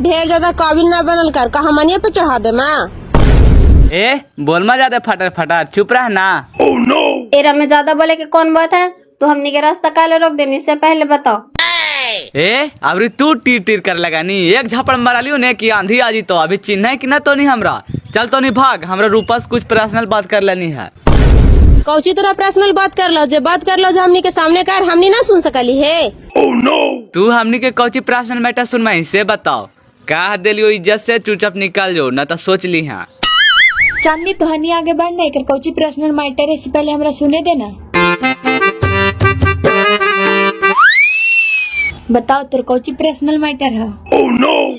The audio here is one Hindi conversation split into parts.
ढेर ज्यादा काबिल ना बनल कर, कहा मनिया पे चढ़ा दे मैं। ए बोल मा ज्यादा फटर फटर, चुप रह ना। एरा में ज्यादा बोले के कौन बात है? तो हमनी के रास्ता काले रोक देने से पहले बताओ। ए अबरी तू टीर टीर कर लगा नी, एक झपड़ मारा लियो ने कि आंधी आजी तो अभी चिन्ह है कि ना तो नहीं हमरा। चल तो नहीं भाग, हमरा रूपा से कुछ पर्सनल बात कर लेनी है। कौची तोरा पर्सनल बात कर लो, जो बात कर लो जो हमनी के सामने कर, हमनी ना सुन सकली है। तू हमनी के कौची पर्सनल मैटर सुनवाई से बताओ। कह दिलियो इज्जत से चुपचाप निकल जाओ, न तो सोच ली है। चांदनी तोहनी आगे बढ़ना है कौची पर्सनल मैटर है, इससे पहले हमरा सुने देना। बताओ तोर कौची पर्सनल मैटर है?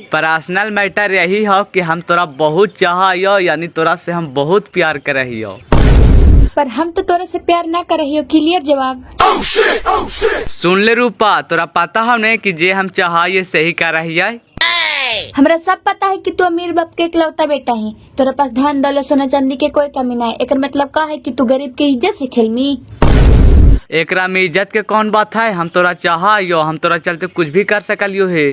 पर्सनल मैटर यही हो कि हम तोरा बहुत चाहियो, यानी तोरा से हम बहुत प्यार करहियो। पर हम तो तोरे से प्यार ना कर रही हो, क्लियर जवाब। सुन ले रूपा, तोरा पता हो ने कि जे हम चाहिए सही कर रही है। हमरा सब पता है कि तू अमीर बाप के इकलौता बेटा है, तोरा पास धन दौलत सोना चांदी के कोई कमी ना है। एकर मतलब का है कि तू गरीब के इज्जत से खेलमी? एकरा में इज्जत के कौन बात है? हम तोरा चाहियो, हम तोरा चलते कुछ भी कर सकलियो है।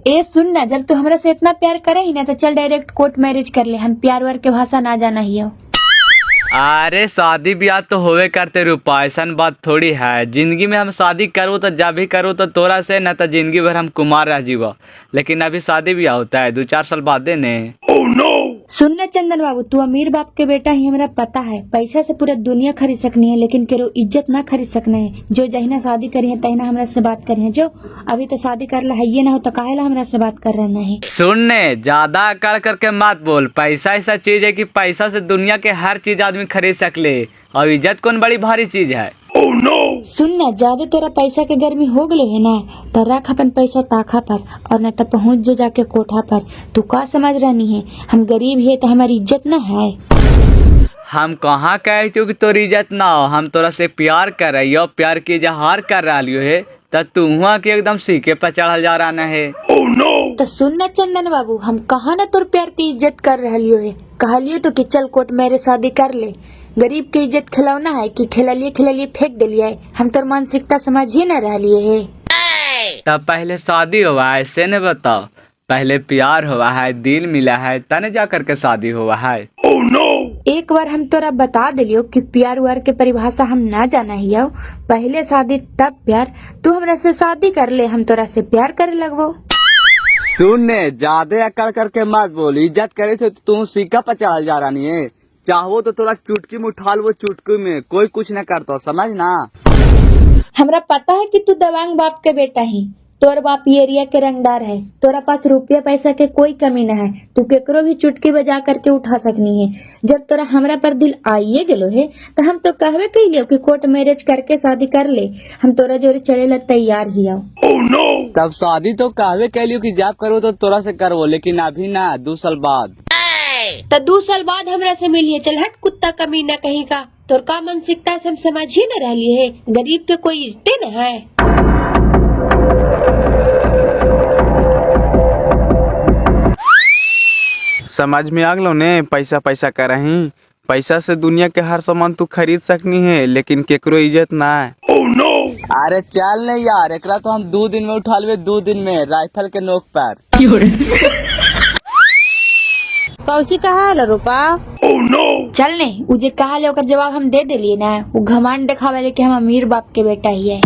ए सुन ना, जब तू हमरा से इतना प्यार करे ही ना तो चल डायरेक्ट कोर्ट मैरिज कर ले, हम प्यार वार के भाषा ना जाना ही हो। अरे शादी ब्याह तो होवे करते रूपा, ऐसा बात थोड़ी है। जिंदगी में हम शादी करो तो जब भी करो तो तोरा से, न तो जिंदगी भर हम कुमार रह जीवो। लेकिन अभी शादी ब्याह होता है 2-4 साल बाद ने। सुन ना चंदन बाबू, तू अमीर बाप के बेटा ही, हमरा पता है। पैसा से पूरा दुनिया खरीद सकनी है, लेकिन केरो इज्जत ना खरीद सकना है। जो जहिना शादी करी है तहिना हमरा से बात करी है। जो अभी तो शादी कर ला है, ये ना हो तो काहे ला हमरा से बात कर रहा है? सुनने ज्यादा अकड़ करके मत बोल। पैसा ऐसा चीज है कि पैसा से दुनिया के हर चीज आदमी खरीद सकले, और इज्जत कौन बड़ी भारी चीज है। सुन ना, ज्यादा तेरा पैसा के गर्मी हो गए है ना, तो रख अपन पैसा ताखा पर, और न तो पहुँच जो जाके कोठा पर। तू का समझ रही है, हम गरीब है तो हमारी इज्जत न है? हम कहाँ कहती हो कि तोरी इज्जत ना हो। हम तोरा से प्यार कर रही हो, प्यार की इजहार कर रही है, तब तू हुआ कि एकदम सीखे पर चढ़ल जा रहा है। तो सुन ना चंदन बाबू, हम कहाँ न तोर प्यार की इज्जत कर रही है। कहलियो तो कि चल कोर्ट मेरे शादी कर ले। गरीब की इज्जत खिलौना है कि खिललिए फेंक दिलिए? हम तोर मानसिकता समझ ही न रह लिए है। तब पहले शादी हुआ है ऐसे न बताओ। पहले प्यार हुआ है, दिल मिला है, तने जा करके शादी हुआ है। एक बार हम तोरा बता दिलियो कि प्यार व्यार के परिभाषा हम ना जाना ही हो। पहले शादी तब प्यार। तू हमरा से शादी कर ले, हम तोरा से प्यार करे लगवो। सुनने ज्यादा अकड़ करके मत बोल। इज्जत करे तो तू सीखा पर चढ़ल जा रही है। चाहो तो थोड़ा चुटकी में उठा लो, चुटकी में कोई कुछ न करता, समझ ना। हमरा पता है कि तू दवांग बाप के बेटा है। तोर बाप ये एरिया के रंगदार है। तोरा पास रुपया पैसा के कोई कमी न है। तू केकरो भी चुटकी बजा करके उठा सकनी है। जब तोरा हमरा पर दिल आइए गेलो है तो हम तो कहवे कहिलियो कि कोर्ट मैरिज करके शादी कर ले। हम तोरा जोरे चले ला तैयार ही आओ। तब शादी तो कहवे कहलियो कि जब करो तो तोरा से करो, लेकिन अभी ना, 2 साल बाद। तो 2 साल बाद हमरा से मिलिए। चल हट कुत्ता कमीना कहीं का। तोर का मानसिकता से हम समझ ही न रही है। गरीब के कोई इज्जत न है। समझ में आ गलो ने, पैसा पैसा करही। पैसा से दुनिया के हर सामान तू खरीद सकनी है, लेकिन केकरो इज्जत ना है। अरे चल नहीं यार, एकरा तो हम 2 दिन में उठा लेवे, 2 दिन में राइफल के नोक पर। कौची कहा है रूपा? चल ने, उजे कहा ले ओकर जवाब हम दे दिलिए ना। वो घमंड दिखावे ले कि हम अमीर बाप के बेटा ही है।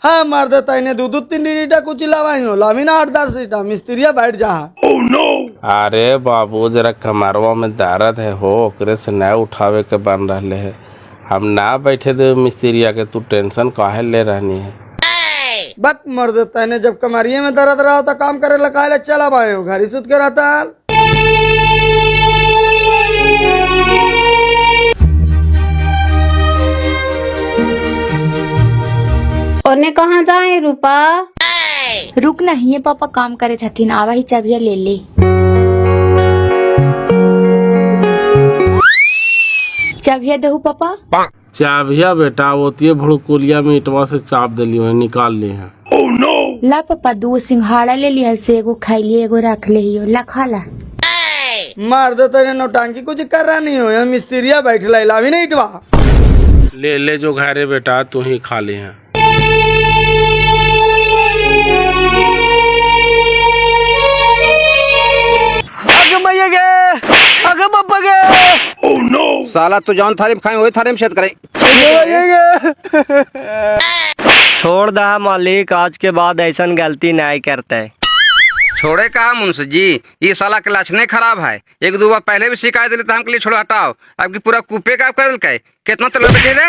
हाँ मार देता इन्हें 2-3 ईटा कुछ लावाई हो, लामिना 8-10 सीटा मिस्त्रिया बैठ जा। अरे बाबू जरा कमरवा में दर्द है हो, ओकरे से न उठावे के बन रहे है। हम ना बैठे दे मिस्त्रिया के, तू टेंशन काहे ले रहनी है? बक मर देता इन्हें, जब कमरिए में दर्द रहा हो तो काम करे लगा चला भाई हो, घर ही सुत के रहता है। ओने कहाँ जाए रूपा? रुक ना, ये पापा काम करे थथिन, आवा ही चाबिया ले ले। चाबिया दहू पापा। चाबिया बेटा ओतिये भड़कुलिया में इटवा से चाप दिलियो है, निकाल लिए हैं। ला पापा 2 सिंघाड़ा ले लिया से, एगो खाई लिए एगो रख ले हियो, ला खा ला। मार दे तेरे नौटंकी कुछ कर रहा नहीं हो, यहाँ मिस्त्रिया बैठ ला भी नहीं इटवा। ले ले जो घरे बेटा, तू ही खा ले हैं। मैया गे, अगे पप्पा गे। ओह नो साला, तू जौन थारी में खाए वही थारी में शेद करे। छोड़ दा मालिक, आज के बाद ऐसा गलती नहीं करते। छोड़े कहा मुंशी जी, ये साला के लक्षण खराब है। 1-2 बार पहले भी शिकायत दिली तो हमके लिए छोड़ हटाओ, अब की पूरा कूपे का कर दिल। कितना तो लगे रे।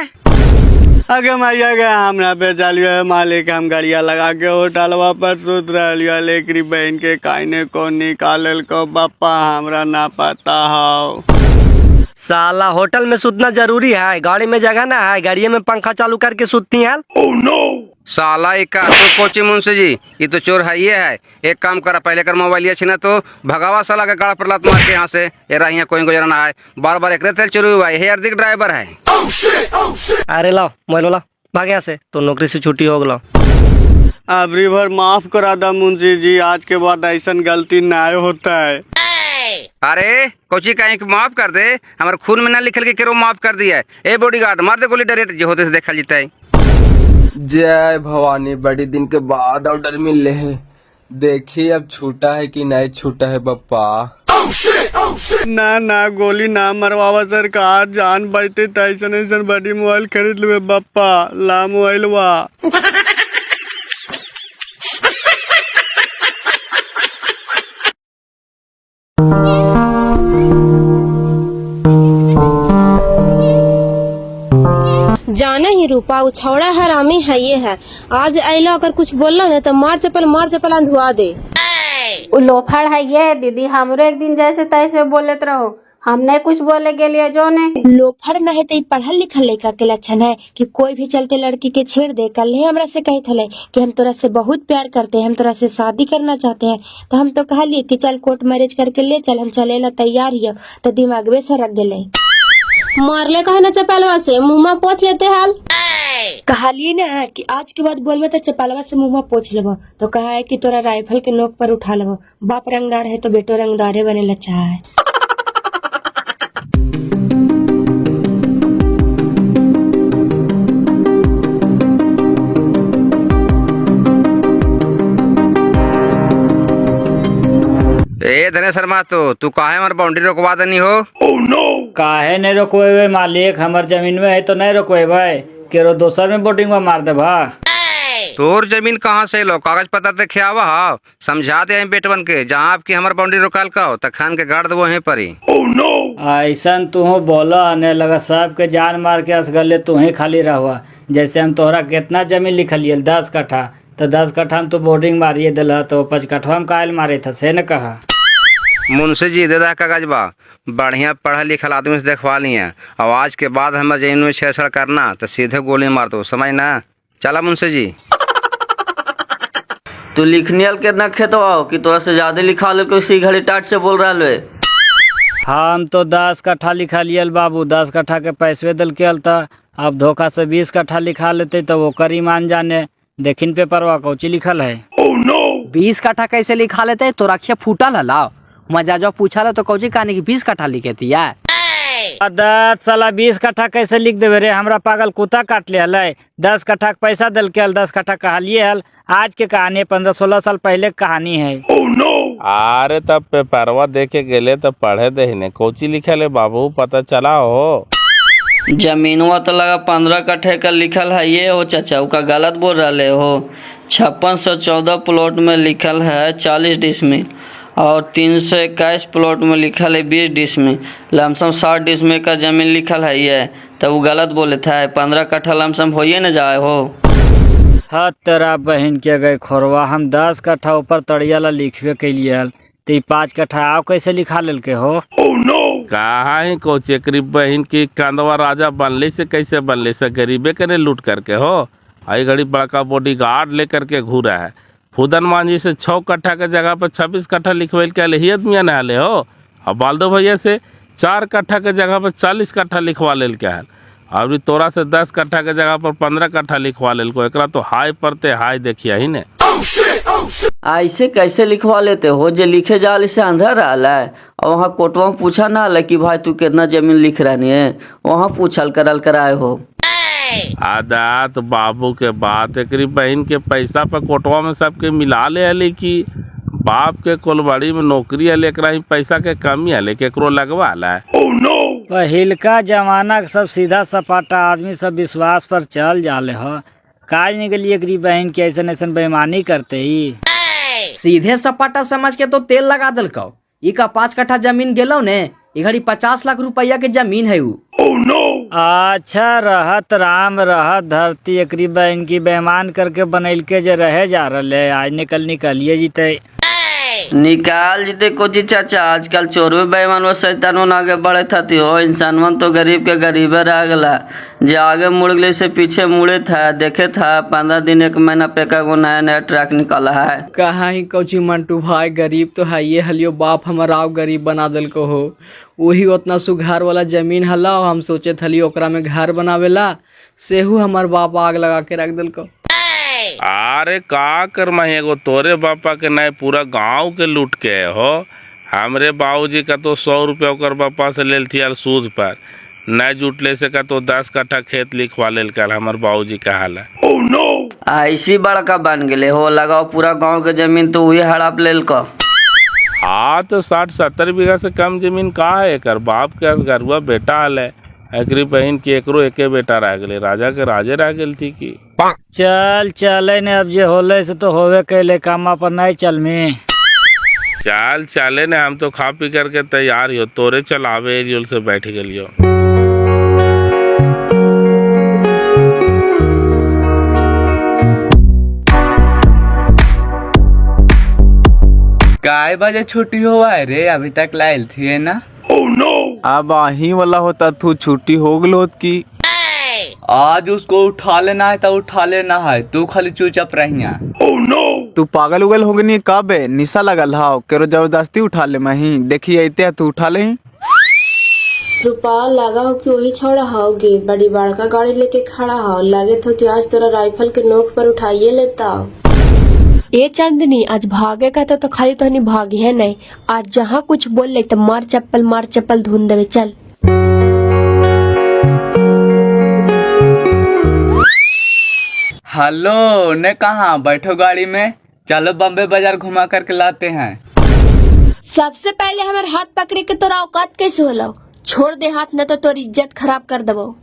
अगे मैया गे, हमरा पे चलिए मालिक, हम गाड़िया लगा के होटलवा पर सुत रहिए, लेकिन बहन के काइने को निकालल को पापा हमरा ना पता हो। साला होटल में सुतना जरूरी है? गाड़ी में जगह ना है, गाड़ी में पंखा चालू करके सुतती है। ओह नो साला, एक तो कोची मुंशी जी, ये तो चोर है ये है। एक काम करा, पहले कर मोबाइल छीना तो भगावा साला के गाड़ा पर लात मार के यहाँ से। ये यहाँ कोई गुजरना है, बार बार एक तेल चोरी हुआ है, अर्धिक ड्राइवर है। अरे लाओ मोबाइल ला, भाग यहाँ से, तो नौकरी से छुट्टी हो गलो। अबरी भर माफ करा दा मुंशी जी, आज के बाद ऐसा गलती ना होता है। अरे कोची कहीं की माफ कर दे, हमारे खून में ना लिखल के केरो माफ कर दिया है। ए बॉडीगार्ड, मार दे गोली डायरेक्ट, जो होते से देखा जीता है। जय भवानी, बड़ी दिन के बाद ऑर्डर मिले है। देखिए अब छूटा है कि नहीं छूटा है बप्पा। ना ना गोली ना मरवावा सरकार, जान बचते तो ऐसा बड़ी मोबाइल खरीद लुए बप्पा, ला मोबाइल वा। जाना ही रूपा, वो छौड़ा हरामी है ये है। आज अला अगर कुछ बोलना है तो मार चपल अंधुआ दे। वो लोफड़ है ये दीदी, हमरो एक दिन जैसे तैसे बोलत रहो, हम नहीं कुछ बोले के लिए जो ने। लोफड़ न है तो पढ़ल लिखल लड़का के लक्षण है कि कोई भी चलते लड़की के छेड़ दे। कल ही हमरा से कहे थे कि हम तोरा से बहुत प्यार करते हैं, हम तोरा से शादी करना चाहते हैं, तो हम तो कहलिए कि चल कोर्ट मैरिज करके ले चल, हम चले ला तैयार हियो, तो दिमागवे से रख गए। मारले कहे ना चपलवा से, मुँह में पोछ लेते हाल। कहलिए ना कि आज के बाद बोलबे तो चपलवा से मुँह में पोछ लेबो, तो कहा है कि तोरा राइफल के नोक पर उठा लेबो। बाप रंगदार है तो बेटो रंगदारे बने लच्छा है। ए धनेश शर्मा, तो तू काहे हमारे बाउंड्री रोकवा देनी हो? ओह नो, काहे नहीं रोकवे मालिक, हमार जमीन में है तो नहीं रोकवे भाई, केरो दोसर में बोटिंग में मार दे भा। तोर जमीन कहाँ से लो, कागज पत्र ते खियावा हो, समझा दे बेटवन के, जहाँ आपकी हमार बाउंड्री रोकाल का हो तो खान के गाड़ दो वहीं पर ही। ओह नो, ऐसा तू बोला ने लगा सब के जान मार के असगले तू ही खाली रहुआ। जैसे हम तोहरा कितना जमीन लिखलिए 10 कट्ठा, तो 10 कट्ठा में तो बोर्डिंग मारिए दिल, तो 5 कट्ठा में कायल मारे था से न कहा। मुंशी जी दे दा कागज बा, बढ़िया पढ़ा लिखल आदमी से देखवा लिए, और आज के बाद हमारे जमीन में छेड़छाड़ करना तो सीधे गोली मार दो, समझ ना। चला मुंशी जी। तू लिखनी हल कितना खेत हो कि तोरा से ज्यादा लिखा ले, कोई घड़ी टाट से बोल रहा है। हम तो 10 कट्ठा लिखा लियल बाबू, 10 कट्ठा के पैसे दिल के था, अब धोखा से 20 कट्ठा लिखा लेते तो वो करी मान जाने। देखिन पेपरवा कौची लिखल है। ओह नो, 20 कट्ठा कैसे लिखा लेते, तो रक्षा फूटल है लाओ मजा जो पूछा लो तो कौची कहानी की 20 कट्ठा लिखे थी यार। साला 20 कट्ठा कैसे लिख देवे रे, हमरा पागल कुत्ता काट ले हल। 10 कट्ठा के पैसा दिल के हल, 10 कट्ठा कहलिए हल, आज के कहानी 15-16 साल पहले कहानी है। ओह नो, अरे तब पेपरवा देखे गेले तो पढ़े दे, कोची लिखल है बाबू, पता चला हो। जमीनवा तो लगा 15 कट्ठे का लिखल है ये हो चाचा, का गलत बोल रहे हो। 5614 प्लॉट में लिखल है 40 डिसमिल, और 321 प्लॉट में लिखल है 20 डिसमिल, लमसम 60 डिसमिल का जमीन लिखल है ये, तो वो गलत बोले था। 15 कट्ठा लमसम होइए न जाए हो। हाँ तेरा बहन के गए खोरवा, हम 10 कट्ठा ऊपर तड़िया ला लिखवे के लिए, तो 5 कट्ठा आओ कैसे लिखा लेल के हो। ओह नो, कहा ही को चेकरी बहन की कंदवा राजा बनले से कैसे बनले से, गरीबे के ने लूट करके हो। आई घड़ी बड़का बॉडीगार्ड लेकर के घूरा है। फूदन मांझी से 6 कट्ठा के जगह पर 26 कट्ठा लिखवेल के ही आदमी नहाले हो। अब बालदो भैया से 4 कट्ठा के जगह पर 40 कट्ठा लिखवा लेल के है। अभी तोरा से 10 कट्ठा के जगह पर 15 कट्ठा लिखवा लेल को, एकरा तो हाई पड़ते हाई देखिए ही ने। ऐसे कैसे लिखवा लेते हो? जे लिखे जाल से अंधर रहा है और वहाँ कोर्टवा में पूछा ना है कि भाई तू कितना जमीन लिख रही है, वहाँ पूछल करल कराए हो। आदा तो बाबू के बात एकरी बहन के पैसा पर कोटवा में सबके मिला ले हले कि बाप के कोलबाड़ी में नौकरी हले, एकरा ही पैसा के कमी हले, केकरो लगवा ला। पहिलका जमाना के सब सीधा सपाटा आदमी सब विश्वास पर चल जाले हो। काज निकली एकरी बहन के ऐसन ऐसन बेईमानी करते ही। सीधे सपाटा समझ के तो तेल लगा दलको। ई का 5 कट्ठा जमीन गेलो ने, ई घड़ी 50 लाख रुपया के जमीन है उ। अच्छा रहत राम रहत धरती, एकरी बहन की बेईमान करके बनैल के जे रहे जा रहे, आज निकलिए जीते। निकाल जीते कोची चाचा, आजकल चोरवे बेईमान व शैतानों आगे बढ़े थी हो। इंसानवन तो गरीब के गरीबे रह गला, जे आगे मुड़ गले से पीछे मुड़े था। देखे था 15 दिन 1 महीना पे का गो नया नया ट्रक निकाला है। कहाँ ही कोची मंटू भाई, गरीब तो है ये हलियो, बाप हमारा गरीब बना दल को हो। वही उतना सुघार वाला जमीन हला, हम सोचे थली ओकरा में घर बनावेला, सेहू हमार बाप आग लगा के रख दल को। अरे का कर मैं एगो तोरे बापा के नहीं पूरा गांव के लूट के हो। हमरे बाबूजी का तो 100 रुपया ओकर बापा से लेल थी यार सूद पर, नहीं जुटले से का तो 10 कट्ठा खेत लिखवा लेल कर हमार बाबूजी का हाल है। ऐसी बड़का बन गए हो, लगाओ पूरा गांव के जमीन तो वही हड़प लेल को। हाँ तो 60-70 बीघा से कम जमीन का है एकर बाप के असगरुआ बेटा हाल है। एकरी बहन की एकरो एके बेटा रह गए, राजा के राजे रह गई थी की। चल चले ने अब जे होले से तो होवे कैले, कामा पर नहीं चल में। चल चले ने, हम तो खा पी करके तैयार हो, तोरे चलावे एरियल से बैठ गलियो। काय बजे छुट्टी हुआ है रे? अभी तक लाइल थी ना। अब आही वाला होता तू छुट्टी हो गल होत की। आज उसको उठा लेना है तो उठा लेना है, तू खाली चुपचाप रहिया। तू पागल उगल हो गनी कब है? निशा लगल हाउ केरो जबरदस्ती उठा ले मही, देखी अते तू उठा ले। रुपा लगा हो कि वही छोड़ा होगी, बड़ी बड़का गाड़ी लेके खड़ा हो, लगे तो कि आज तोरा राइफल के नोक पर उठाइए लेता। ए चांदनी, आज भागे का तो खाली तो नहीं भागी है नहीं, आज जहाँ कुछ बोल ले तो मार चप्पल धुन देवे। चल हेलो ने कहा बैठो गाड़ी में, चलो बम्बे बाजार घुमा करके लाते हैं। सबसे पहले हमारे हाथ पकड़े के तोरा औकात कैसे होला? छोड़ दे हाथ, न तो तोर इज्जत खराब कर देबो।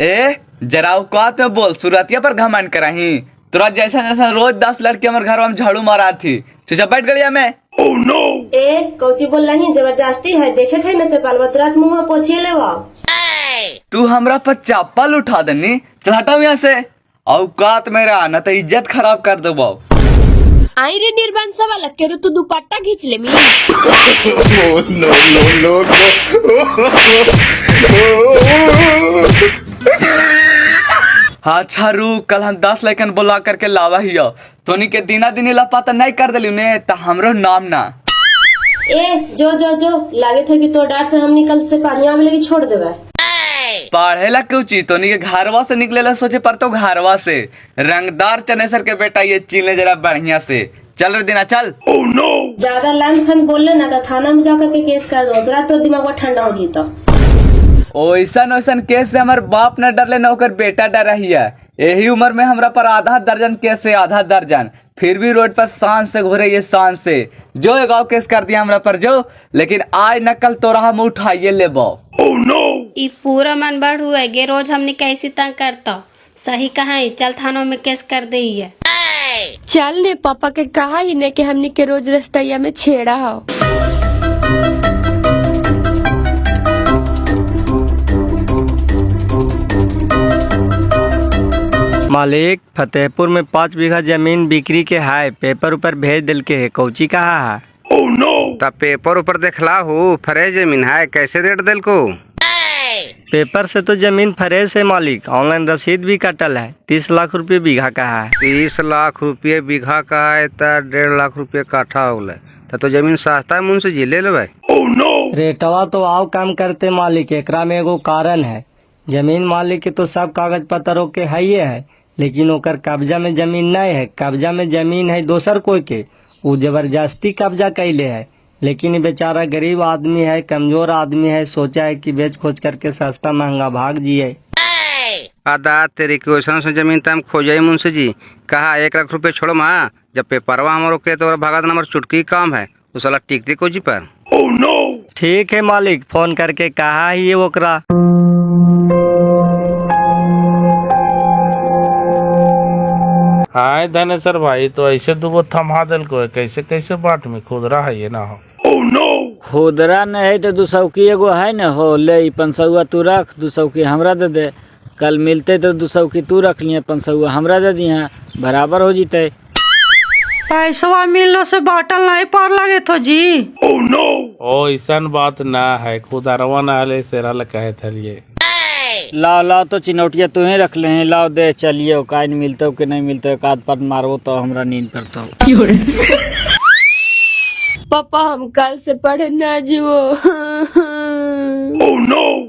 ए जरा औकात में बोल, सुरतिया पर घमंड कराही। तोरा जैसा जैसा रोज 10 लड़की हमारे घर में झाड़ू मारा थी। चुपचाप बैठ गलिया में। ए कौची बोल रही, जबरदस्ती है? देखे थे न चप्पल तुरंत मुँह पोछिए लेवा। तू हमरा पर चप्पल उठा देनी, चल हटाओ यहाँ से। औकात में रहा न तो इज्जत खराब कर दो। आई रे निर्बंस वाला, केरो तू दुपट्टा खींच ले मी। अच्छा रुक, कल हम 10 लड़कन बुला करके लावा ही हो, तोनी के दिना दिन लापता नहीं कर दिली ने तो हमरो नाम ना। ए जो लागे थे कि तो डर से हम निकल से पानिया में लेके छोड़ देवे। पढ़ेला क्यों ची? तोनी के घरवा से निकलेला सोचे पर तो घरवा से रंगदार चनेसर के बेटा ये चीले जरा बढ़िया से। चल रे दिना चल। ज्यादा लान खन बोले ना तो थाना में जाकर के केस कर दो, तुरंत तो दिमाग ठंडा हो जीता। ओइसन केस से हमार बाप न डर ले न ओकर बेटा डर रही है। यही उम्र में हमरा पर आधा दर्जन केस है, आधा दर्जन, फिर भी रोड पर शान से घूरे ये शान से। जो गाँव केस कर दिया हमरा पर जो, लेकिन आज न कल तोरा हम उठाइए लेबो। ई पूरा मन बढ़ हुआ है, रोज हमने कैसी तंग करता। सही कहा है, चल थानों में केस कर दे है। चल ने पापा के कहा ही ने कि हमने के रोज रस्तैया में छेड़ा हो। मालिक, फतेहपुर में 5 बीघा जमीन बिक्री के है, पेपर ऊपर भेज दिल के है, कौची कहा है? तब पेपर ऊपर देखला हो, फ्रेश जमीन है, कैसे रेट दिल को? पेपर से तो जमीन फ्रेश है मालिक, ऑनलाइन रसीद भी कटल है, 30 लाख रुपये बीघा का है। 30 लाख रुपये बीघा का है तो 1.5 लाख रुपये काठा हो गए, तो जमीन सस्ता है, मुंशी जी ले ले। रेटवा तो आओ कम करते मालिक, एकरा में एगो कारण है। जमीन मालिक के तो सब कागज पत्रों के है, लेकिन ओकर कब्जा में जमीन नहीं है, कब्जा में जमीन है दोसर कोई के, वो जबरदस्ती कब्जा कैले है। लेकिन ये बेचारा गरीब आदमी है, कमजोर आदमी है, सोचा है कि बेच खोज करके सस्ता महंगा भाग जिए। आदा तेरी क्वेश्चन से जमीन तम खोजाई मुंशी जी, कहा 1 लाख रुपये छोड़ो माँ, जब पेपरवा हमारो के तो भागा देना, हमारा चुटकी काम है, उस साला टिकती को जी पर। ठीक है मालिक, फोन करके कहा ही ये ओकरा। हाय धनेश्वर भाई, तो ऐसे दुगो थमा दिल को है, कैसे कैसे बाट में खुदरा है ये ना हो। खुदरा नहीं है तो 200 की एगो है न हो, ले 500 तू रख, 200 की हमरा दे दे। कल मिलते तो 200 की तू रख लिए, 500 हमरा दे दिया, बराबर हो जीते। पैसा मिलने से बाटल नहीं पार लगे तो जी। ओ ऐसा बात ना है, खुदरवा ना हले सेरा ल कहे थलिए। लाओ लाओ तो चिनौटिया तुम्हें रख ले हैं, लाओ दे चलिए, का मिलते हो कि नहीं मिलते हो, एक पद मारो तो हमरा नींद करता हो। पापा हम कल से पढ़े ना जीवो।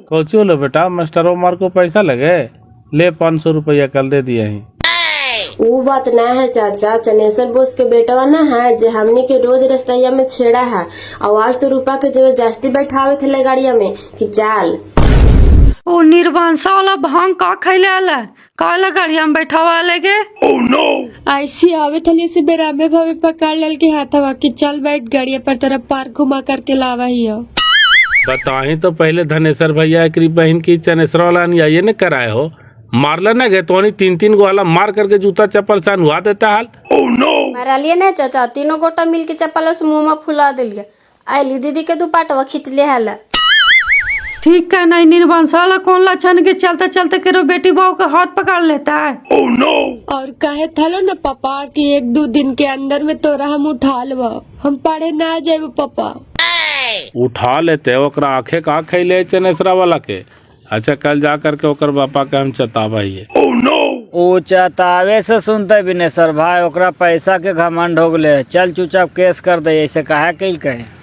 कोचो लो बेटा, मास्टरों मार को पैसा लगे, ले 500 रुपया कल दे दिया ही। वो बात ना है चाचा, चनेश्वर बोस के बेटवा ना है जे हमनी के रोज रस्तैया में छेड़ा है, और आज तो रूपा के जबरदस्ती बैठावे थे गाड़िया में कि चाल। ओ निर्वांसा वाला भांग का खैले आला, काला गाड़िया में बैठावा लेगे। ऐसी आवे थली से बेरामे भावे पकड़ लेल के हाथवा कि चल बैठ गाड़िया पर तरफ पार्क घुमा करके लावा ही हो। बताही तो पहले धनेश्वर भैया की बहन की चनेश्वर वाला ये न कराए हो, मारला न गए तो 3-3 गो वाला मार करके जूता चप्पल से हुआ देता हाल। मारा लिए ना चाचा, तीनों गोटा मिल के चप्पल से मुँह में फुला दिलिए, आईली दीदी के दुपट्टा खींच ले हाला। ठीक है, नहीं निर्वंश वाला कौन लक्षण के चलते चलते करो बेटी बहू का हाथ पकड़ लेता है। और कहे थलो न पापा कि 1-2 दिन के अंदर में तोरा हम उठा लेब, हम पढ़े ना जाए पापा। उठा लेते ओकरा आंखें का खैले चनेश्वरा वाला के। अच्छा कल जा करके ओकर पापा के हम चतावाइए। ओ चतावे से सुनते बिनेश्वर भाई, ओकरा पैसा के घमंड हो गए, चल चुपचाप केस कर दे, ऐसे कहा कहे।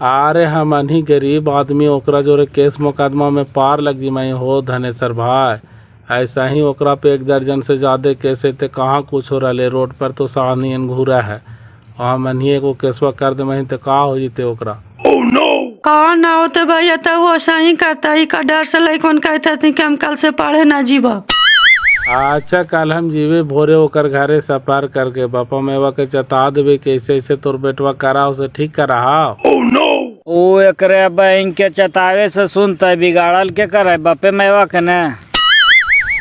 अरे हम अनही गरीब आदमी, ओकरा जो केस मुकदमा में पार लग जी मैं हो धनेश्वर भाई, ऐसा ही ओकरा पे 1 दर्जन से ज्यादा केस थे, कहाँ कुछ हो रहा, रोड पर तो सानियन घूरा है, वहाँ मनिए को केसवा कर दे मैं तो का हो जीते ओकरा। कहा ना होते भैया, तो वो ऐसा ही करता ही का डर से लइकन कहते थे कि हम कल से पढ़े ना जीवा। अच्छा कल हम जीवे भोरे ओकर घरे सफर करके बापा मेवा के चता देवे कि ऐसे ऐसे तोर बेटवा करा उसे ठीक करा। ओ एकरे बहन के चतावे से सुनते बिगाड़ल के करे बापे मेवा के ने।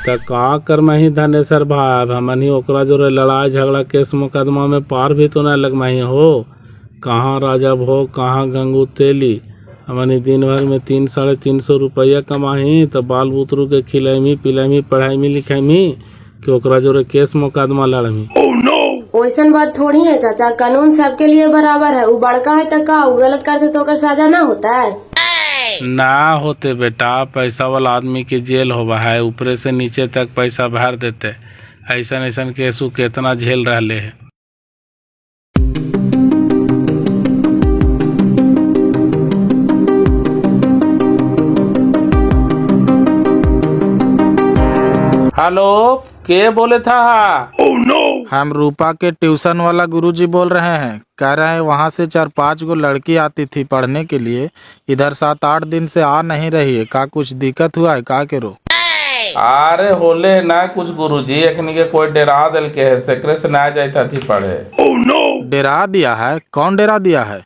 तो कहाँ कर मही धनेश्वर भाई, हमनी ओकरा जो लड़ाई झगड़ा केस मुकदमा में पार भी तो न लग मही हो, कहाँ राजा भोग कहाँ गंगू तेली, हमनी दिन भर में 300-350 रुपया कमाही, तो बाल बुतरू के खिलैमी पिलैमी पढ़ाई लिखाई कि ओकरा जो केस मुकदमा लड़मी। वैसन बात थोड़ी है चाचा, कानून सबके लिए बराबर है, वो बड़का है तो का गलत करते तो ओकर सजा ना होता है। ना होते बेटा, पैसा वाला आदमी की जेल होवा है, ऊपरे से नीचे तक पैसा भर देते, ऐसा ऐसा केसू केतना झेल रहे है। हेलो, के बोले था? हम रूपा के ट्यूशन वाला गुरुजी बोल रहे हैं, कह रहे हैं वहाँ से 4-5 गो लड़की आती थी पढ़ने के लिए, इधर 7-8 दिन से आ नहीं रही है, का कुछ दिक्कत हुआ है का करो? अरे होले ना कुछ गुरुजी, अखनी के कोई डरा दिल के है, सेक्रे से ना जाता थी पढ़े। डरा दिया है? कौन डरा दिया है?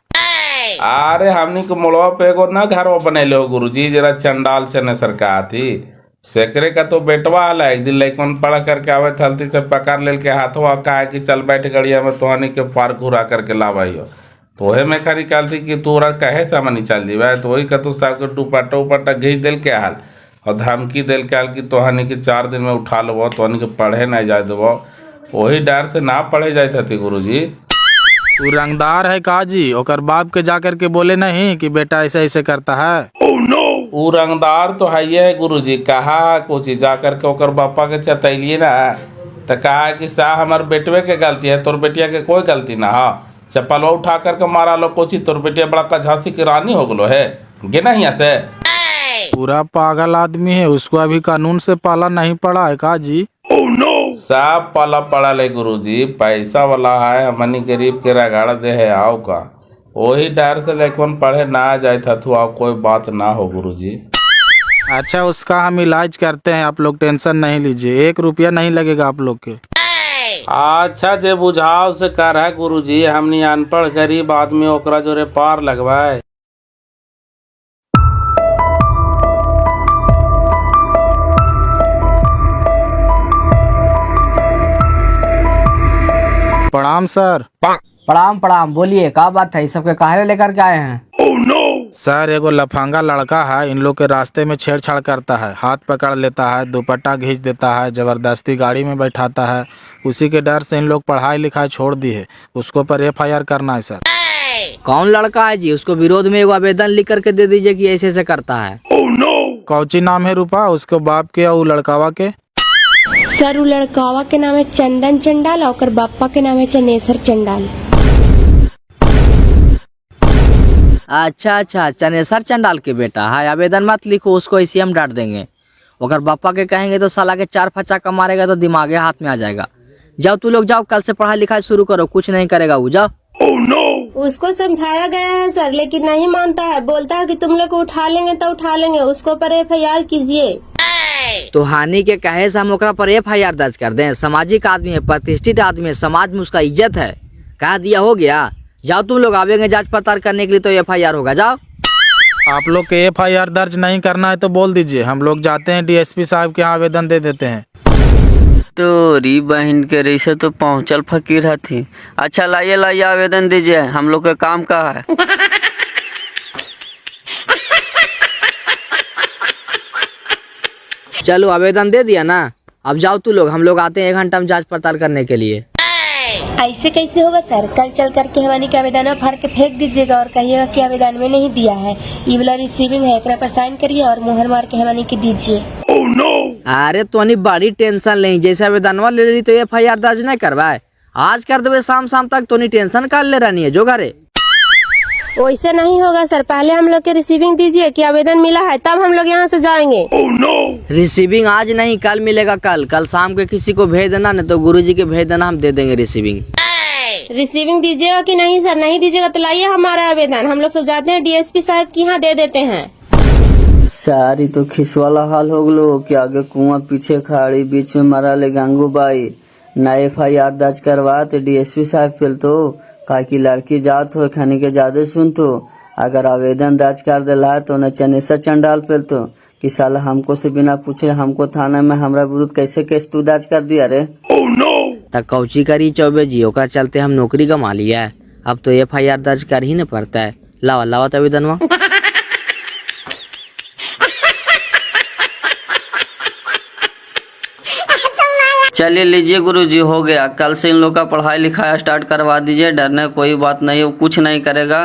अरे हमनी के मोड़वा पे एगो ना घर बने लो गुरुजी, जरा चंडाल चने सरकार थी, सेकरे का तो बेटवा आला, एक दिन लइकन पढ़ करके आवे थलती से पकड़ लेल के हाथवा कहा कि चल बैठ गड़िया में तोहनी के पार घुरा करके लावाइयो, तोहे में खरी कहती कि तोरा कहे सामनी चल जीवा, तो वही कतु साहब के दुपट्टा उपट्टा घीच दिल के हाल और धमकी दिल के हाल कि तोहनी के 4 दिन में उठा लो, तोहनी के पढ़े नहीं जाए देवो, वही डर से ना पढ़े जाए थे गुरुजी। तू रंगदार है काजी, ओकर बाप के जाकर के बोले नहीं कि बेटा ऐसे ऐसे करता है? वो रंगदार तो है ये गुरुजी, कहा कुछ जा करके ओकर बापा के चतैलिए ना, तो कहा कि सा हमार बेटवे के गलती है, तोर बेटिया के कोई गलती ना है, चप्पलवा उठा करके मारा लो कोची, तोर बेटिया बड़ा का झांसी की रानी हो गलो है, गिना यहाँ से। पूरा पागल आदमी है, उसको अभी कानून से पाला नहीं पड़ा है काजी। सब पाला पड़ा ले गुरुजी, पैसा वाला है, हमनी गरीब के रगाड़ दे है आओ का, वही डर से लेकिन पढ़े ना जाए था तो आओ कोई बात ना हो गुरुजी। अच्छा उसका हम इलाज करते हैं, आप लोग टेंशन नहीं लीजिए, 1 रुपया नहीं लगेगा आप लोग के। अच्छा जे बुझाव से कर है गुरुजी, हमनी अनपढ़ गरीब आदमी ओकरा जोरे पार लगवाए। प्रणाम सर। प्रणाम प्रणाम, बोलिए क्या बात है, सबके काहे लेकर के आए हैं? सर एगो लफंगा लड़का है, इन लोग के रास्ते में छेड़छाड़ करता है, हाथ पकड़ लेता है, दुपट्टा खींच देता है, जबरदस्ती गाड़ी में बैठाता है। उसी के डर से इन लोग पढ़ाई लिखाई छोड़ दी है, उसको पर FIR करना है सर। कौन लड़का है जी? उसको विरोध में एगो आवेदन लिख करके दे दीजिए कि ऐसे ऐसे करता है। कौची नाम है रूपा उसके बाप के और लड़कावा के? सर उ लड़कावा के नाम है चंदन चंडाल और बापा के नाम है चनेसर चंडाल। अच्छा अच्छा, चनेसर चंडाल के बेटा है, आवेदन मत लिखो, उसको ऐसे हम डांट देंगे। अगर पापा के कहेंगे तो साला के 4 फचाका मारेगा तो दिमागे हाथ में आ जाएगा। जाओ तू लोग जाओ, कल से पढ़ाई लिखाई शुरू करो, कुछ नहीं करेगा वो, जाओ। उसको समझाया गया है सर, लेकिन नहीं मानता है, बोलता है कि तुम लोग को उठा लेंगे तो उठा लेंगे, उसको पर FIR कीजिए। तो हानि के कहे से हम ओकरा पर FIR दर्ज कर दें? सामाजिक आदमी है, प्रतिष्ठित आदमी है, समाज में उसका इज्जत है, कह दिया हो गया। जाओ तुम लोग, आवेंगे जांच पड़ताल करने के लिए तो FIR होगा, जाओ। आप लोग के FIR दर्ज नहीं करना है तो बोल दीजिए, हम लोग जाते हैं DSP साहब के यहाँ आवेदन दे देते हैं। तो री बहन के रेसे तो पहुँचल फकीर हथी। अच्छा लाइए लाइए आवेदन दीजिए, हम लोग का काम का है। चलो आवेदन दे दिया ना, अब जाओ तू लोग, हम लोग आते हैं 1 घंटा में जांच पड़ताल करने के लिए। ऐसे कैसे होगा सर? कल चल करके हमारी के आवेदन फाड़ के फेंक दीजिएगा और कहिएगा कि आवेदन में नहीं दिया है, ये वाला रिसीविंग है, एकरा पर साइन करिए और मुहर मार के हमारी के दीजिए। अरे तोनी बड़ी टेंशन नहीं, जैसे आवेदनवा ले ली तो FIR दर्ज नहीं करवाए, आज कर देवे शाम शाम तक, तोनी टेंशन कर ले रहनी है जो घरे। वैसे नहीं होगा सर, पहले हम लोग के रिसीविंग दीजिए कि आवेदन मिला है, तब हम लोग यहाँ से जाएंगे। रिसीविंग आज नहीं कल मिलेगा, कल शाम को किसी को भेज देना, नहीं तो गुरुजी के भेज देना, हम दे देंगे रिसीविंग। रिसीविंग दीजिएगा कि नहीं सर? नहीं दीजिएगा तो लाइए हमारा आवेदन, हम लोग सब जाते हैं DSP साहब की यहाँ दे देते हैं। सारी तो खिसवाला हाल हो गलो कि आगे कुआं पीछे खाड़ी बीच में मरा ले गंगूबाई, ना FIR दर्ज करवा तो DSP साहब फिर तो का की लड़की जात हो खाने के ज्यादा सुन तो, अगर आवेदन दर्ज कर दिला तो न चनेसर चंडाल फिर तो कि साला हमको से बिना पूछे हमको थाना में हमरा विरुद्ध कैसे केस तू दर्ज कर दिया रे। तक कौची करी चौबे जी, ओकर चलते हम नौकरी गंवा लिया है, अब तो FIR दर्ज कर ही न पड़ता है। लावा लावा आवेदनवा। चलिए लीजिए गुरुजी, हो गया, कल से इन लोग का पढ़ाई लिखाई स्टार्ट करवा दीजिए, डरने कोई बात नहीं, वो कुछ नहीं करेगा।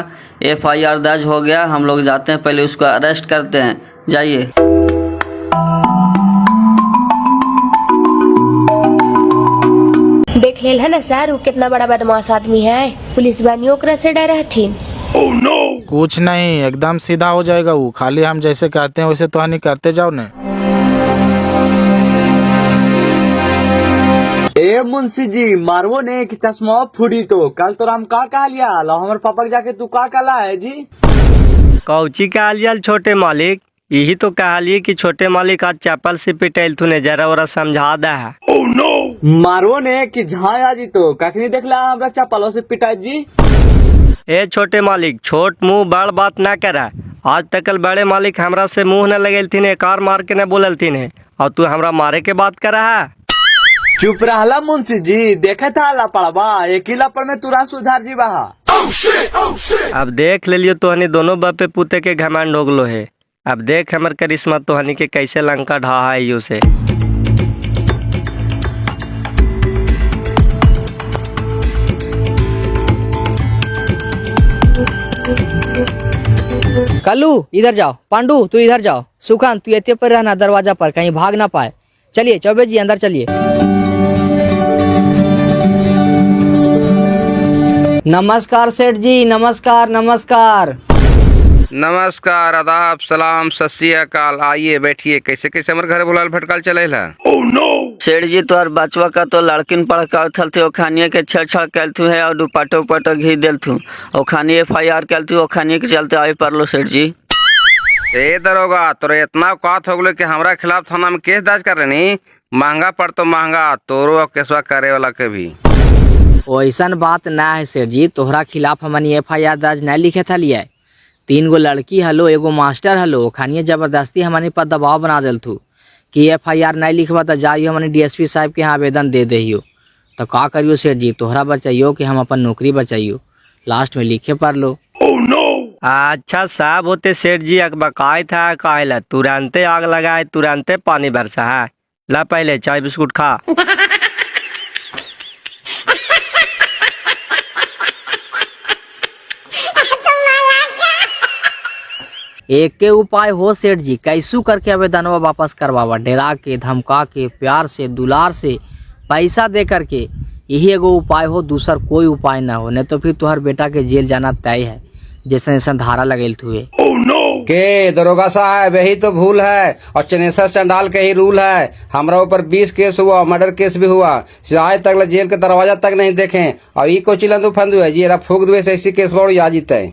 FIR दर्ज हो गया, हम लोग जाते हैं, पहले उसको अरेस्ट करते हैं, जाइए। देख ले है ना सर, वो कितना बड़ा बदमाश आदमी है, पुलिस वाली ओकरा से डर हथिन। कुछ नहीं, एकदम सीधा हो जाएगा वो, खाली हम जैसे कहते हैं वैसे तो हानि करते जाओ न। ए मुंशी जी, मारवो ने कि चश्मा फुड़ी तो कल तो राम का कहा लिया लो, हमारे पापा के जाके तू का कला है जी? कौची का लिया छोटे मालिक, यही तो कहलिए कि छोटे मालिक आज चप्पल से पिटेल तूने, जरा वरा समझा दे है। मारवो ने कि झाया जी तो कखनी देखला हमरा चप्पलों से पिटाई जी। ए छोटे मालिक, छोट मुंह बड़ बात ना करा, आज तक बड़े मालिक हमरा से मुंह न लगेल थी, कार मार के न बोलल थी, और तू हमरा मारे के बात कर रहा है। चुप रहला मुंशी जी, देखे था ला पड़वा, एक ही लपड़ में तुरंत सुधार जी बहा। अब देख ले लियो, तोहनी दोनों बापे पुते के घमंड हो गलो है, अब देख हमर करिश्मा तोहनी के कैसे लंका ढहा है यू से। कल्लू इधर जाओ, पांडू तू इधर जाओ, सुखान तू एते पर रहना दरवाजा पर, कहीं भाग ना पाए। चलिए चौबे जी अंदर चलिए। नमस्कार सेठ जी, नमस्कार नमस्कार। नमस्कार, आदाब, सलाम, सत श्री अकाल, आइए बैठिए। कैसे कैसे हमारे घर बुलाल भटकाल चले ला? सेठ जी तोहर बचवा का तो लड़किन पढ़ कर थल थे ओखानिए के छेड़छाड़ कैल थू है और दुपट्टो उपट्टो घी दिल थू ओखानिए FIR कैल थू ओखानिए के चलते आई पड़लो सेठ जी। ए दरोगा तोरे इतना औकात हो गलो कि हमरा खिलाफ थाना में केस दर्ज कर लेनी। महंगा पड़ तो महंगा तोरो और केसवा करे वाला के भी। वैसन बात ना है सेठ जी, तोहरा खिलाफ हमनी FIR दर्ज नहीं लिखे था लिया। 3 गो लड़की हलो एगो मास्टर हलो खानिए जबरदस्ती हमनी पर दबाव बना दिल थू कि FIR नहीं लिखवा तो जाइयो हमने DSP साहब के यहाँ आवेदन दे दियो। तो का करियो सेठ जी, तोहरा बचाइयो कि हम अपन नौकरी बचाइयो, लास्ट में लिखे पड़ लो। अच्छा साहब होते सेठ जी अकबकाई था कहला तुरंते आग लगाए तुरंते पानी बरसा है। ला पहले चाय बिस्कुट खा। एक के उपाय हो सेठ जी, कैसू करके आवेदनवा वापस करवावा, डरा के धमका के प्यार से दुलार से पैसा दे करके, यही एगो उपाय हो, दूसर कोई उपाय ना हो। नहीं तो फिर तुहर बेटा के जेल जाना तय है, जैसे जैसा धारा लगेल तुहे। के दरोगा साहब यही तो भूल है और चनेसर चंडाल के ही रूल है। हमरा ऊपर 20 केस हुआ, मर्डर केस भी हुआ, आज तक जेल के दरवाजा तक नहीं देखे और ये को चिलंदू फंदू है जी फूक दुए से ऐसी केस बड़ी आ जीते।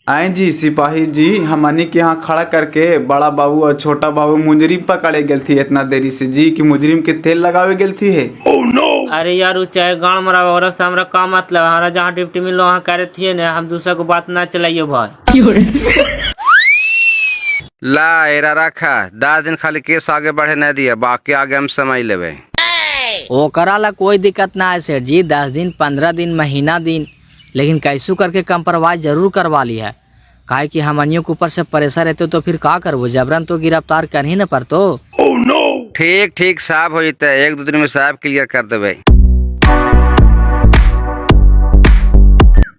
आए जी सिपाही जी, हमनी के यहाँ खड़ा करके बड़ा बाबू और छोटा बाबू मुजरिम पकड़े गई थी इतना देरी से जी कि मुजरिम के तेल लगावे गई थी है। अरे यार चाहे गाँव मरा औरत से हमरा का मतलब, हमारा जहाँ ड्यूटी मिल वहाँ करे थे ना, हम दूसरा को बात ना चलाइयो भाई। ला एरा रखा 10 दिन खाली केस आगे बढ़े नहीं दिया, बाकी आगे हम समझ लेवे। ओ कराला कोई दिक्कत ना है सेठ जी, 10 दिन 15 दिन महीना दिन, लेकिन कैसू करके कंप्रोमाइज जरूर करवा ली है। काहे कि हमनियों के ऊपर से प्रेशर रहते तो फिर का करबो, जबरन तो गिरफ्तार कर ही न पड़तो। ठीक ठीक साहब हो जाते, 1-2 दिन में साहब क्लियर कर देवे।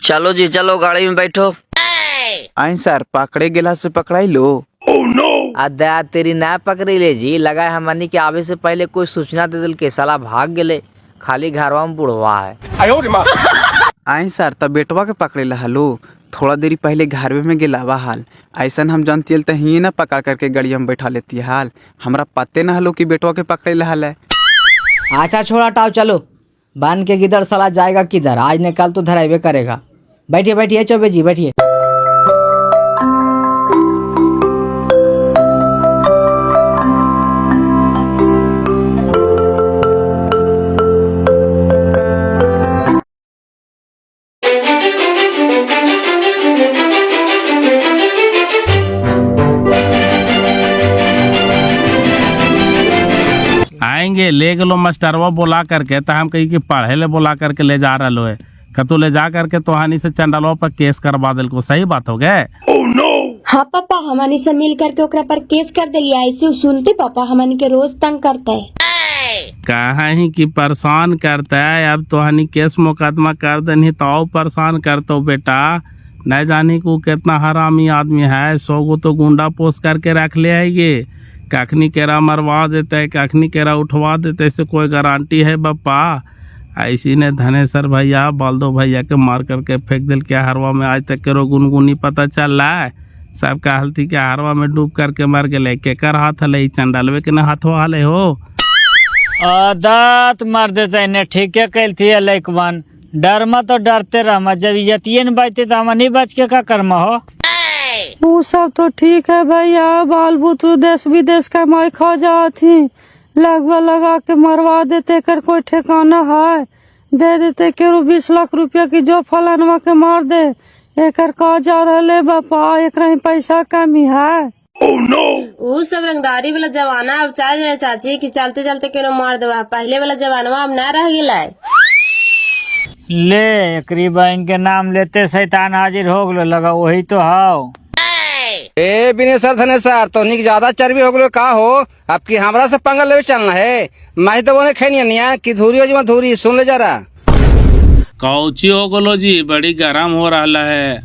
चलो जी चलो गाड़ी में बैठो। आई सर पकड़े गेला से पकड़ाई लो। अदा तेरी ना पकड़ी ले जी, लगा है हमनी के आवे से पहले कोई सूचना दे दिल के साला भाग गेले, खाली घरवा में बुढ़वा है। आई सर तब बेटवा के पकड़े ला हलो, थोड़ा देरी पहले घरवे में गेलावा हाल, ऐसा हम जानती तो ही ना पकड़ करके गड़िया में बैठा लेती हाल, हमरा पते ना हलो कि बेटवा के पकड़े ला हाल है। अच्छा छोड़ा टाव चलो, बन के किधर साला जाएगा किधर, आज ने कल तो धराइबे करेगा। बैठिए बैठिए चौबे जी बैठिए। आएंगे ले गलो मास्टरवा बोला करके, तो हम कही कि पढ़े ले बोला करके ले जा रहा है, कतु ले जा करके तो हानि से चंडालवा पर केस करवा दिल को, सही बात हो गए। हाँ पापा हमनी से मिल करके ओकरा पर केस कर दिलिया, ऐसे सुनते पापा हमनी के रोज तंग करता है। कहा ही कि परेशान करता है, अब तो हानि केस मुकदमा कर देनी तो परेशान करते हो बेटा, नहीं जानी को कितना हरामी आदमी है, 100 गो तो गुंडा पोस्ट करके रख ले है ये, कखनी केरा मरवा देते है कखनी केरा उठवा देते, ऐसे कोई गारंटी है बप्पा। ऐसी ने धनेश्वर भैया बालदो भैया के मार करके फेंक दिल के हरवा में, आज तक केरो गुनगुनी पता चल रहा है, सब कहलती के हरवा में डूब करके मर गए, केकर हाथ हले चंडालवे के न हाथवा हले हो। आदत मार देते ने ठीक है कहती है लैकवन, डर में तो डरते रह, जब इज्जतिये न बचते तो हम नहीं बच के का कर्म हो। वो सब तो ठीक है भैया, बाल बुतरू देश विदेश का माई खा जाती, लगवा लगा के मरवा देते, कर कोई ठिकाना है, दे देते केरो 20 लाख रुपया की जो फलानवा के मार दे, एकर का जा रहे बापा, एक पैसा कमी है। उ सब रंगदारी वाला जमाना अब चाह जाए चाची कि चलते चलते केरो मार देवा, पहले वाला जमाना अब ना रह गया। ले एकरी बहन के नाम लेते शैतान हाजिर हो गलो, लगा वही तो हाउ। ए बिनेसर धनेसर तो निक ज्यादा चर्बी हो गलो का हो, अब की हमरा से पंगा लेवे चलना है, मैं तो वो खेनिया नहीं कि धूरी हो जी धूरी, सुन ले जरा। कौची हो गलो जी, बड़ी गरम हो रहा है।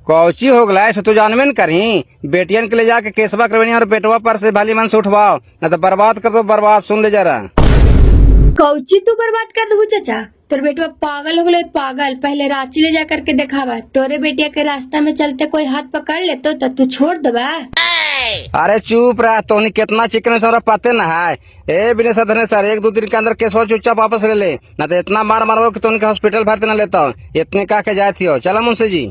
कौची हो गला ऐसा तो जानवे न करी, बेटियन के ले जाके केसवा करवानी और बेटवा पर से भाली मन से उठवाओ, न तो बर्बाद कर दो बर्बाद, सुन ले जरा। कौची तू बर्बाद कर दू चाचा, तोर बेटवा पागल हो गए पागल। पहले रांची ले जा करके दिखावा। तोरे बेटिया के रास्ता में चलते कोई हाथ पकड़ ले तो तू छोड़ दबा। अरे चुप रह, तोनी कितना चिकन है हमरा पते न है। ए बिना सदने सर 1-2 दिन के अंदर केसवा चुपचाप वापस ले ना तो इतना मार मारो कि तोनी के हॉस्पिटल भर्ती न लेता हूँ। इतने कह के जाए थी हो। चला मुंशी जी।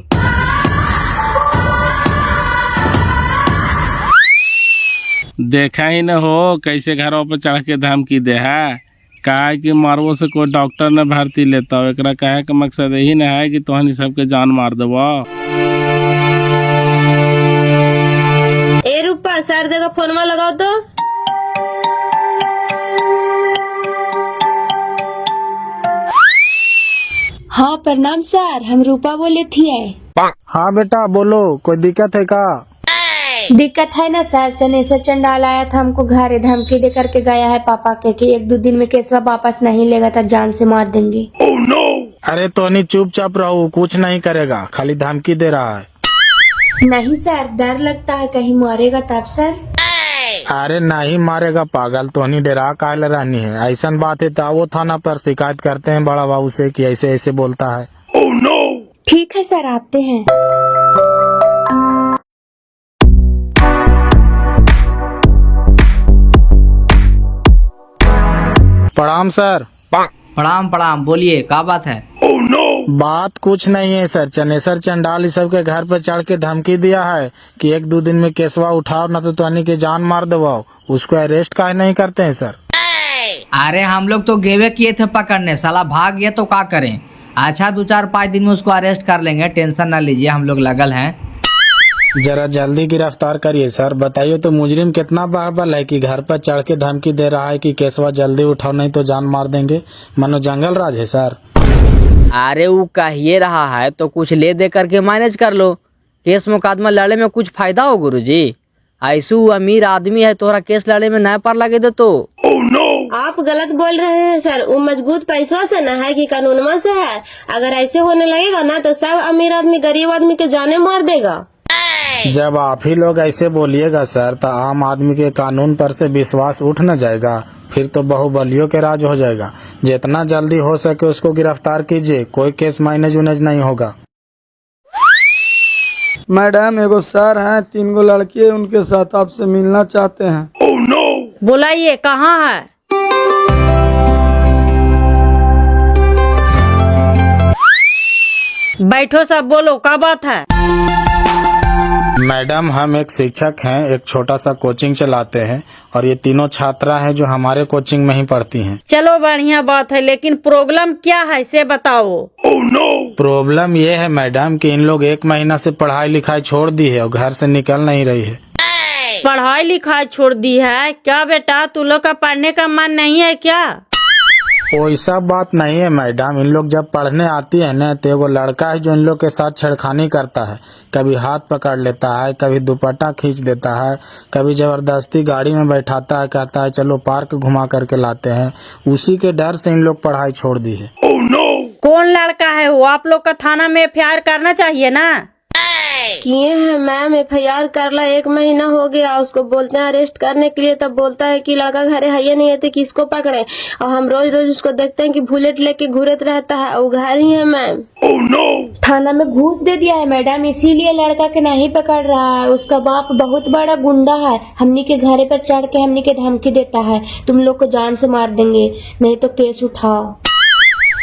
देखा ही न हो कैसे घरों पर चढ़ के धमकी दे है। कहा है कि मारवो से कोई डॉक्टर न भर्ती लेता हो। एकरा कहे का मकसद यही न है कि तोहनी सबके जान मार देबो। ए रूपा सर जगह फोनवा लगाओ तो। हाँ प्रणाम सर, हम रूपा बोले थी है। हाँ बेटा बोलो, कोई दिक्कत है का? दिक्कत है ना सर, चनेसर चंडाल आया था हमको घर, धमकी दे करके गया है पापा के कि 1-2 दिन में केसवा वापस नहीं लेगा तो जान से मार देंगे। अरे तोनी चुपचाप रहो, कुछ नहीं करेगा, खाली धमकी दे रहा है। नहीं सर, डर लगता है कहीं मारेगा तब सर। अरे नहीं मारेगा पागल, तोनी डरा काहे ले रहनी है। ऐसा बात है तो वो थाना पर शिकायत करते हैं बड़ा बाबू से कि ऐसे ऐसे बोलता है। ठीक है सर, आते हैं। प्रणाम सर। प्रणाम प्रणाम, बोलिए क्या बात है? बात कुछ नहीं है सर, चनेसर चंडाल इस सब के घर पे चढ़ के धमकी दिया है कि 1-2 दिन में केसवा उठाओ ना तो तोनी के जान मार दबाओ। उसको अरेस्ट काहे नहीं करते हैं सर? अरे हम लोग तो गेवे किए थे पकड़ने, साला भाग गया तो क्या करें। अच्छा 2-4-5 दिन में उसको अरेस्ट कर लेंगे, टेंशन ना लीजिए, हम लोग लगल हैं। जरा जल्दी गिरफ्तार करिए सर। बताइए तो मुजरिम कितना बाहुबल है कि घर पर चढ़ के धमकी दे रहा है कि केसवा जल्दी उठाओ नहीं तो जान मार देंगे। मनो जंगल राज है सर। अरे वो कहिए रहा है तो कुछ ले दे करके मैनेज कर लो। केस मुकदमा लड़े में कुछ फायदा हो गुरुजी। ऐसू अमीर आदमी है, तोहरा केस लड़े में नया पार लगे दे तो। आप गलत बोल रहे हैं सर। वो मजबूत पैसों से न है कि कानूनवा से है। अगर ऐसे होने लगेगा ना तो सब अमीर आदमी गरीब आदमी के जाने मार देगा। जब आप ही लोग ऐसे बोलिएगा सर तो आम आदमी के कानून पर से विश्वास उठ न जाएगा, फिर तो बाहुबलियों के राज हो जाएगा। जितना जल्दी हो सके उसको गिरफ्तार कीजिए, कोई केस मैनेज उनेज नहीं होगा। मैडम एगो सर हैं, 3 गो लड़की है, उनके साथ आपसे मिलना चाहते हैं। बुलाइए, कहाँ है? बैठो सब, बोलो क्या बात है? मैडम हम एक शिक्षक हैं, एक छोटा सा कोचिंग चलाते हैं और ये तीनों छात्रा हैं जो हमारे कोचिंग में ही पढ़ती हैं। चलो बढ़िया बात है, लेकिन प्रॉब्लम क्या है से बताओ। प्रॉब्लम ये है मैडम कि इन लोग 1 महीना से पढ़ाई लिखाई छोड़ दी है और घर से निकल नहीं रही है। पढ़ाई लिखाई छोड़ दी है क्या बेटा? तू लोग का पढ़ने का मन नहीं है क्या? वैसा बात नहीं है मैडम, इन लोग जब पढ़ने आती है ना तो एगो लड़का है जो इन लोग के साथ छेड़खानी करता है। कभी हाथ पकड़ लेता है, कभी दुपट्टा खींच देता है, कभी जबरदस्ती गाड़ी में बैठाता है, कहता है चलो पार्क घुमा करके लाते हैं। उसी के डर से इन लोग पढ़ाई छोड़ दी है। कौन लड़का है वो? आप लोग का थाना में FIR करना चाहिए ना। किए हैं मैम, FIR कर ला, 1 महीना हो गया। उसको बोलते हैं अरेस्ट करने के लिए, तब बोलता है कि लड़का घरे है नहीं है तो किसको पकड़े। और हम रोज रोज उसको देखते हैं कि बुलेट लेके घूरत रहता है। वो घर ही है मैम। थाना में घूस दे दिया है मैडम, इसीलिए लड़का के नहीं पकड़ रहा है। उसका बाप बहुत बड़ा गुंडा है, हमनी के घरे पर चढ़ के हमनी के धमकी देता है, तुम लोग को जान से मार देंगे नहीं तो केस उठाओ।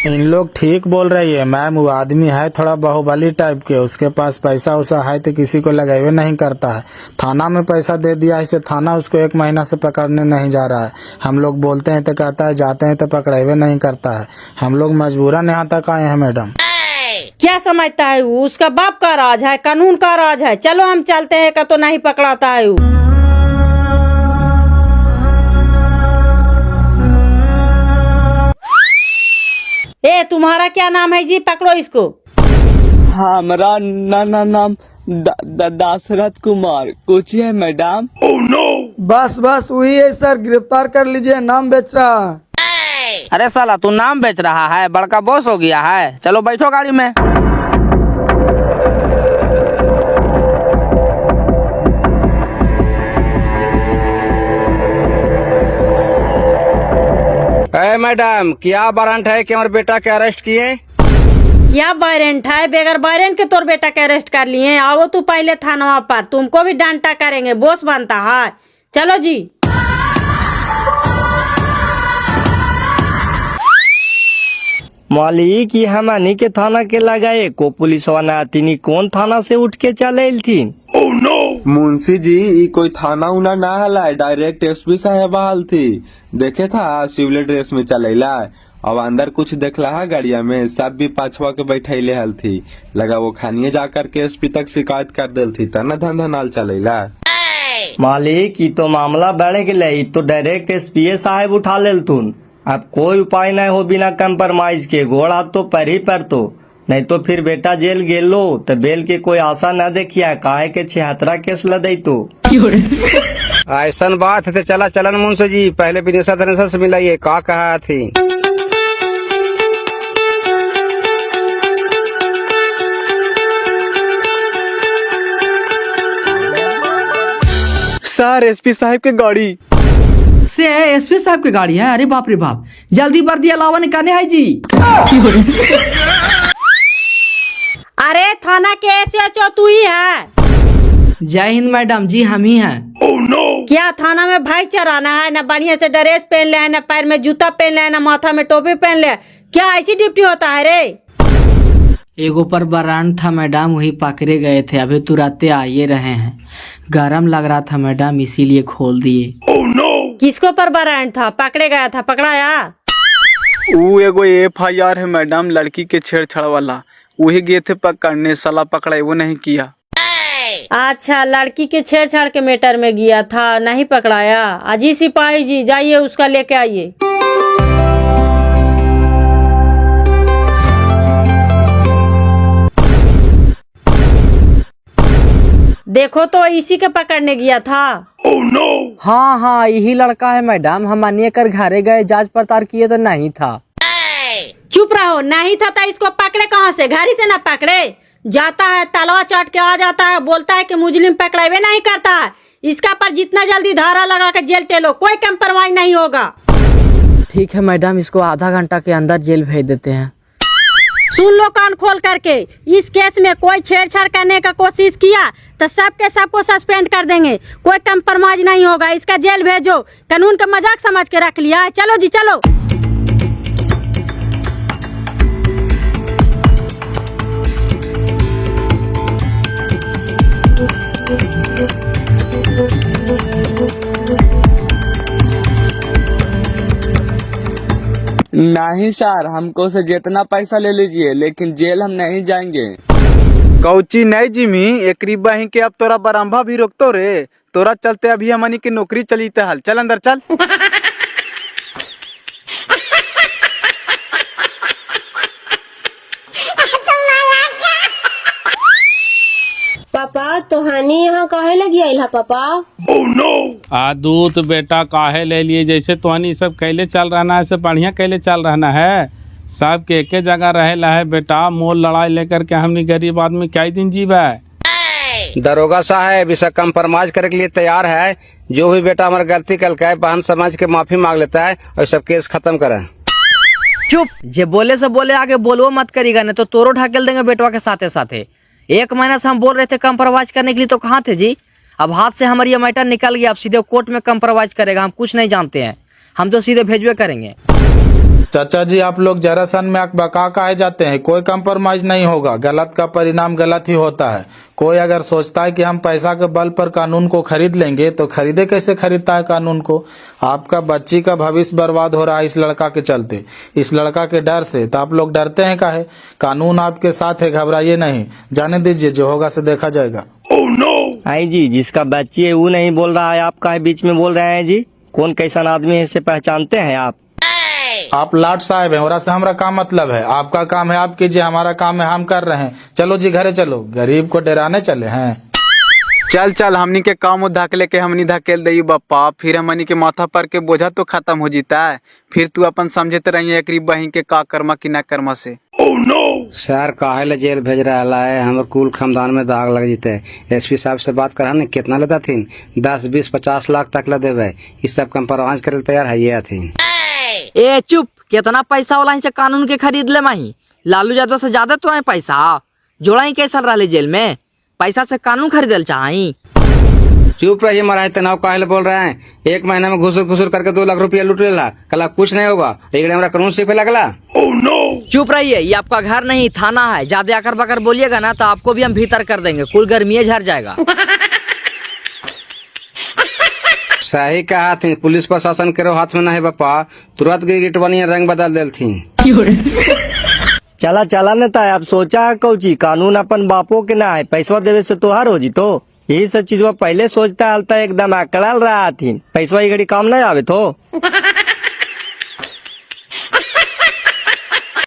इन लोग ठीक बोल रही है मैम, वो आदमी है थोड़ा बाहुबली टाइप के, उसके पास पैसा उसा है तो किसी को लगावे नहीं करता है। थाना में पैसा दे दिया है, थाना उसको 1 महीना से पकड़ने नहीं जा रहा है। हम लोग बोलते हैं तो कहता है, जाते हैं तो पकड़ावे नहीं करता है। हम लोग मजबूरन यहाँ तक आए हैं मैडम। क्या समझता है वो? उसका बाप का राज है, कानून का राज है। चलो हम चलते हैं, का तो नहीं पकड़ाता है वो। ए तुम्हारा क्या नाम है जी? पकड़ो इसको। हमारा नाम दासरथ कुमार। कुछ है मैडम? बस बस वही है सर, गिरफ्तार कर लीजिए, नाम बेच रहा है। अरे साला तू नाम बेच रहा है, बड़का बॉस हो गया है। चलो बैठो गाड़ी में। मैडम, क्या वारंट है कि हमारे बेटा के अरेस्ट किए? क्या वारंट है? बगैर वारंट के तोर बेटा के अरेस्ट कर लिए। आओ तू पहले थाना पर, तुमको भी डांटा करेंगे, बोस बनता है। चलो जी। मालिक ये हमनी के थाना के लगाए को पुलिस वाला तीनी कौन थाना से उठ के चले थी? मुंशी जी ये कोई थाना उना ना हला, डायरेक्ट एसपी साहब हाल थी। देखे था सिविल ड्रेस में चलेला। अब अंदर कुछ देखला है गाड़िया में, सब भी पाछवा के बैठे हल थी। लगा वो खानिए जाकर के एसपी तक शिकायत कर दिल थी, तना धंधा नाल चलेला। मालिक ये तो मामला बढ़ गए, तो डायरेक्ट एसपी साहब उठा लेल तुन। अब कोई उपाय नहीं हो बिना कंप्रोमाइज के, घोड़ा तो पर ही पर तो नहीं तो फिर बेटा जेल गेलो तो बेल के कोई आशा न देखिया, काहे के 76 केस लदई तो। ऐसा बात है तो चला चलन मुंशी जी, पहले विनेशा धनेशा से मिलाइए, का कहा थी? सर एसपी साहब के गाड़ी से एसपी साहब की गाड़ी है? अरे बाप रे बाप, जल्दी वर्दी अलावा निकाले है जी। अरे थाना के एसएचओ तू ही है? जय हिंद मैडम जी, हम ही हैं। क्या थाना में भाई चराना है? न बढ़िया से ड्रेस पहन ले, न पैर में जूता पहन ले, न माथा में टोपी पहन ले। क्या ऐसी ड्यूटी होता है रे? एगो पर वारंट था मैडम, वही पकड़े गए थे, अभी तुरंत आइए रहे हैं। गरम लग रहा था मैडम, इसीलिए खोल दिए। किसको पर वारंट था? पकड़े गया था, पकड़ाया? वो एगो FIR है मैडम, लड़की के छेड़छाड़ वाला, वही गए थे पकड़ने, साला पकड़ा वो नहीं किया। अच्छा, लड़की के छेड़छाड़ के मैटर में गया था, नहीं पकड़ाया। अजी सिपाही जी जाइए उसका लेके आइए। देखो तो इसी के पकड़ने गया था। हाँ हाँ यही लड़का है मैडम, हम मानिए कर घरे गए, जांच पड़ताल किए तो नहीं था। चुप रहो, नहीं था तो इसको पकड़े कहाँ से? घर से ना पकड़े, जाता है तलवा चाट के आ जाता है, बोलता है कि मुजरिम पकड़ावे नहीं करता है। इसका पर जितना जल्दी धारा लगा के जेल टेलो, कोई कंप्रोमाइज नहीं होगा। ठीक है मैडम, इसको आधा घंटा के अंदर जेल भेज देते हैं। सुन लो कान खोल करके, इस केस में कोई छेड़छाड़ करने का कोशिश किया तो सबके सबको सस्पेंड कर देंगे, कोई कंप्रोमाइज नहीं होगा। इसका जेल भेजो, कानून का मजाक समझ के रख लिया है। चलो जी चलो। नहीं सर, हमको से जितना पैसा ले लीजिए, लेकिन जेल हम नहीं जाएंगे। कौची नहीं जिमी, एक बही के अब तोरा बराम्भा भी रोकतो रे, तोरा चलते अभी हमनी की नौकरी चली हाल। चल अंदर चल। पापा तोहानी यहाँ काहे लगी आइल हा पापा? दूत बेटा काहे ले लिए, जैसे तोहनी सब कैले चल रहना है, ऐसे बढ़िया कैले चल रहना है। सब के एक जगह रहेला है बेटा, मोल लड़ाई लेकर के हमनी गरीब आदमी क्या दिन जीवा। दरोगा साहब इसे कंप्रोमाइज करने के लिए तैयार है। जो भी बेटा हमारा गलती कल का है, बहन समझ के माफी मांग लेता है और सब केस खत्म करें। चुप, जे बोले से बोले आगे बोलवो मत करिएगा, नहीं तो तोरो ढकेल देंगे बेटवा के साथे साथे। 1 महीना से हम बोल रहे थे कंप्रोमाइज करने के लिए, तो कहाँ थे जी? अब हाथ से हमारी ये मैटर निकल गया, अब सीधे कोर्ट में कंप्रोमाइज करेगा। हम कुछ नहीं जानते हैं, हम तो सीधे भेजवे करेंगे। चाचा जी आप लोग जरासन में बका काहे जाते हैं? कोई कंप्रोमाइज नहीं होगा, गलत का परिणाम गलत ही होता है। कोई अगर सोचता है कि हम पैसा के बल पर कानून को खरीद लेंगे, तो खरीदे कैसे खरीदता है कानून को? आपका बच्ची का भविष्य बर्बाद हो रहा है इस लड़का के चलते, इस लड़का के डर से। तो आप लोग डरते हैं काहे? कानून आपके साथ है, घबराइए नहीं, जाने दीजिए, जो होगा से देखा जाएगा। आई जी, जिसका बच्ची है वो नहीं बोल रहा है, आप काहे बीच में बोल रहे हैं जी? कौन कैसा आदमी है, इसे पहचानते हैं आप? आप लाट साहब हैं, और से हमारा काम मतलब है। आपका काम है आप कीजिए, हमारा काम है हम कर रहे हैं। चलो जी घरे चलो, गरीब को डराने चले हैं। चल चल, हमनी के काम धकेले के हमनी धकेल दई बप्पा, फिर हमनी के माथा पर के बोझा तो खत्म हो जीता है। फिर तू अपन समझते रहिए एक बहन के का कर्मा की ना कर्मा से। सर काहे ले जेल भेज रहा है, हमारे कुल खानदान में दाग लग जीते। एसपी साहब से बात करा ने, कितना लेता थी? 10, 20, 50 लाख तक ले देवे। इस सब कंप्रोमाइज करे तैयार है ये थी। ए चुप, कितना पैसा वाला से कानून के खरीद ले माही। लालू यादव से ज्यादा तो पैसा जोड़ा ही कैसा रहा जेल में, पैसा से कानून खरीदल चाही। चुप रहिए महाराज, तनाव काहे बोल रहे हैं। 1 महीना में घुसुर करके 2 लाख रुपया लूट लेला, कल कुछ नहीं होगा। एक हमारा कानून से पे लगला। चुप रहिए, ये आपका घर नहीं थाना है। ज्यादा आकर बकर बोलिएगा ना तो आपको भी हम भीतर कर देंगे, कुल गर्मी झड़ जाएगा। सही कहा थी, पुलिस प्रशासन के हाथ में नहीं बापा, तुरंत गिरगिट बनी रंग बदल देल थी। चला चला नेता, अब सोचा है कौची, कानून अपन बापो के ना है, पैसा देवे से तोहार हो जी। तो यही सब चीज पहले सोचता हालता एकदम अकड़ल रहा थी, पैसा घड़ी काम नहीं आवे तो।